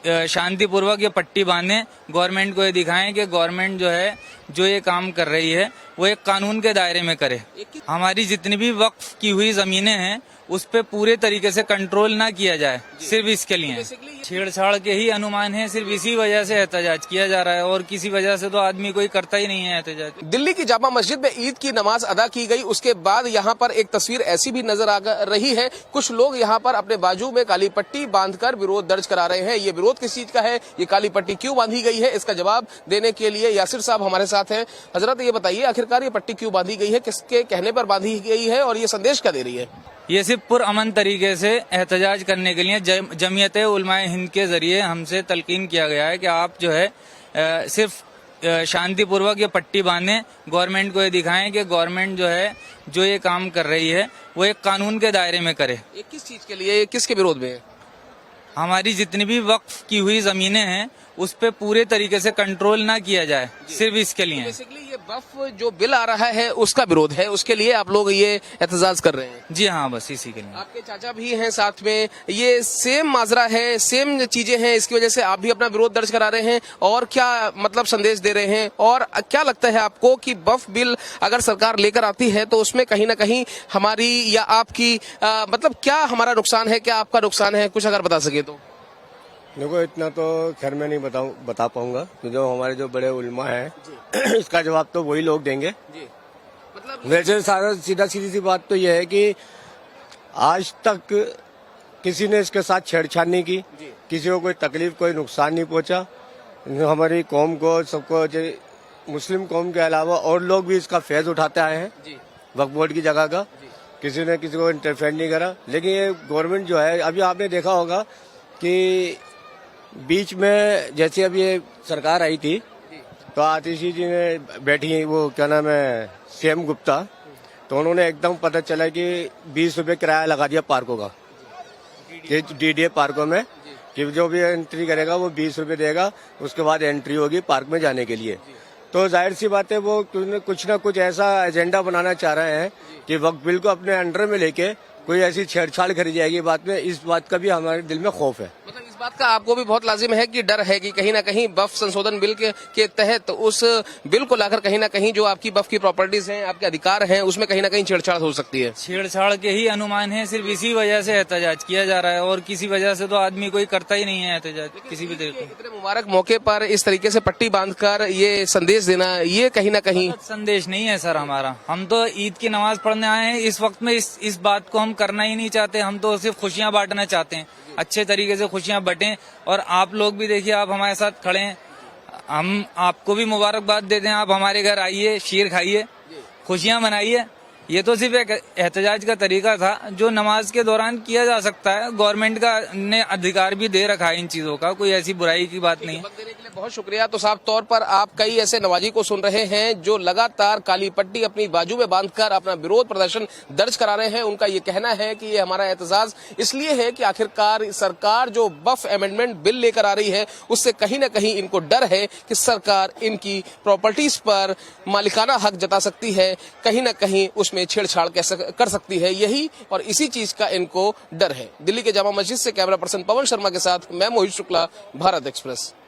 शांतिपूर्वक ये पट्टी बांधें, गवर्नमेंट को ये दिखाएं कि गवर्नमेंट जो है जो ये काम कर रही है वो एक कानून के दायरे में करे। हमारी जितनी भी वक्फ की हुई जमीनें हैं उस पे पूरे तरीके से कंट्रोल ना किया जाए, सिर्फ इसके लिए छेड़छाड़ के ही अनुमान है, सिर्फ इसी वजह से एहतजाज किया जा रहा है और किसी वजह से तो आदमी कोई करता ही नहीं है एहतजाज। दिल्ली की जामा मस्जिद में ईद की नमाज अदा की गई, उसके बाद यहाँ पर एक तस्वीर ऐसी भी नजर आ रही है, कुछ लोग यहाँ पर अपने बाजू में काली पट्टी बांधकर विरोध दर्ज करा रहे हैं। ये विरोध किस चीज का है, ये काली पट्टी क्यों बांधी गई है, इसका जवाब देने के लिए यासिर साहब हमारे साथ हैं। हजरत ये बताइए आखिरकार ये पट्टी क्यों बांधी गई है, किसके कहने पर बांधी गई है और ये संदेश क्या दे रही है? ये सिर्फ पुरअमन तरीके से एहतजाज करने के लिए जमीयत उलमाए हिंद के जरिए हमसे तलकीन किया गया है कि आप जो है सिर्फ शांतिपूर्वक ये पट्टी बांधें, गवर्नमेंट को ये दिखाएं कि गवर्नमेंट जो है जो ये काम कर रही है वो एक कानून के दायरे में करे। ये किस चीज के लिए, किसके विरोध में है? हमारी जितनी भी वक्फ की हुई जमीनें हैं उस पे पूरे तरीके से कंट्रोल ना किया जाए, सिर्फ इसके लिए बेसिकली ये वक्फ जो बिल आ रहा है उसका विरोध है, उसके लिए आप लोग ये एहतजाज कर रहे हैं? जी हाँ, बस इसी के लिए। आपके चाचा भी हैं साथ में, ये सेम माजरा है, सेम चीजें हैं, इसकी वजह से आप भी अपना विरोध दर्ज करा रहे हैं और क्या मतलब संदेश दे रहे हैं? और क्या लगता है आपको कि वक्फ बिल अगर सरकार लेकर आती है तो उसमें कहीं ना कहीं हमारी या आपकी मतलब क्या हमारा नुकसान है, क्या आपका नुकसान है, कुछ अगर बता सके तो? देखो इतना तो खैर मैं नहीं बता पाऊंगा, तो जो हमारे जो बड़े उलमा हैं इसका जवाब तो वही लोग देंगे जी। मतलब वैसे सारा सीधी सी बात तो यह है कि आज तक किसी ने इसके साथ छेड़छाड़ नहीं की, किसी को कोई तकलीफ कोई नुकसान नहीं पहुंचा। हमारी कौम को सबको मुस्लिम कौम के अलावा और लोग भी इसका फैज उठाते आए हैं वक्फ बोर्ड की जगह का, किसी ने किसी को इंटरफेयर नहीं करा। लेकिन ये गवर्नमेंट जो है, अभी आपने देखा होगा कि बीच में जैसे अब ये सरकार आई थी तो आतिशी जी ने बैठी, वो क्या नाम है, सीएम गुप्ता, तो उन्होंने एकदम पता चला कि 20 रुपए किराया लगा दिया पार्कों का, डीडीए पार्कों में, कि जो भी एंट्री करेगा वो 20 रुपए देगा, उसके बाद एंट्री होगी पार्क में जाने के लिए। तो जाहिर सी बात है वो कुछ ना कुछ ऐसा एजेंडा बनाना चाह रहे हैं कि वक्फ बिल को अपने अंडर में लेके कोई ऐसी छेड़छाड़ करी जाएगी बात में। इस बात का भी हमारे दिल में खौफ है। मतलब इस बात का आपको भी बहुत लाजिम है कि डर है कि कहीं ना कहीं वक्फ संशोधन बिल के तहत उस बिल को लाकर कहीं ना कहीं जो आपकी वक्फ की प्रॉपर्टीज हैं, आपके अधिकार हैं, उसमें कहीं ना कहीं छेड़छाड़ हो सकती है। छेड़छाड़ के ही अनुमान है, सिर्फ इसी वजह से एहतजाज किया जा रहा है और किसी वजह से तो आदमी कोई करता ही नहीं है एहतजाज किसी भी तरीके। इतने मुबारक मौके पर इस तरीके से पट्टी बांधकर ये संदेश देना, ये कहीं ना कहीं संदेश नहीं है सर हमारा। हम तो ईद की नमाज पढ़ने आए हैं, इस वक्त में इस बात को हम करना ही नहीं चाहते। हम तो सिर्फ खुशियां बांटना चाहते हैं, अच्छे तरीके से खुशियां बटें। और आप लोग भी देखिए, आप हमारे साथ खड़े हैं, हम आपको भी मुबारकबाद देते हैं। आप हमारे घर आइए, शीर खाइए, खुशियां मनाइए। ये तो सिर्फ एक एहतजाज का तरीका था जो नमाज के दौरान किया जा सकता है। गवर्नमेंट का ने अधिकार भी दे रखा है इन चीजों का, कोई ऐसी बुराई की बात नहीं। देने के लिए बहुत शुक्रिया। तो साफ तौर पर आप कई ऐसे नवाजी को सुन रहे हैं जो लगातार काली पट्टी अपनी बाजू में बांधकर अपना विरोध प्रदर्शन दर्ज करा रहे हैं। उनका ये कहना है कि ये हमारा एहतजाज इसलिए है कि आखिरकार सरकार जो वक्फ अमेंडमेंट बिल लेकर आ रही है उससे कहीं ना कहीं इनको डर है कि सरकार इनकी प्रॉपर्टीज पर मालिकाना हक जता सकती है, कहीं ना कहीं उसमें छेड़छाड़ कर सकती है। यही और इसी चीज का इनको डर है। दिल्ली के जामा मस्जिद से कैमरा पर्सन पवन शर्मा के साथ मैं मोहित शुक्ला, भारत एक्सप्रेस।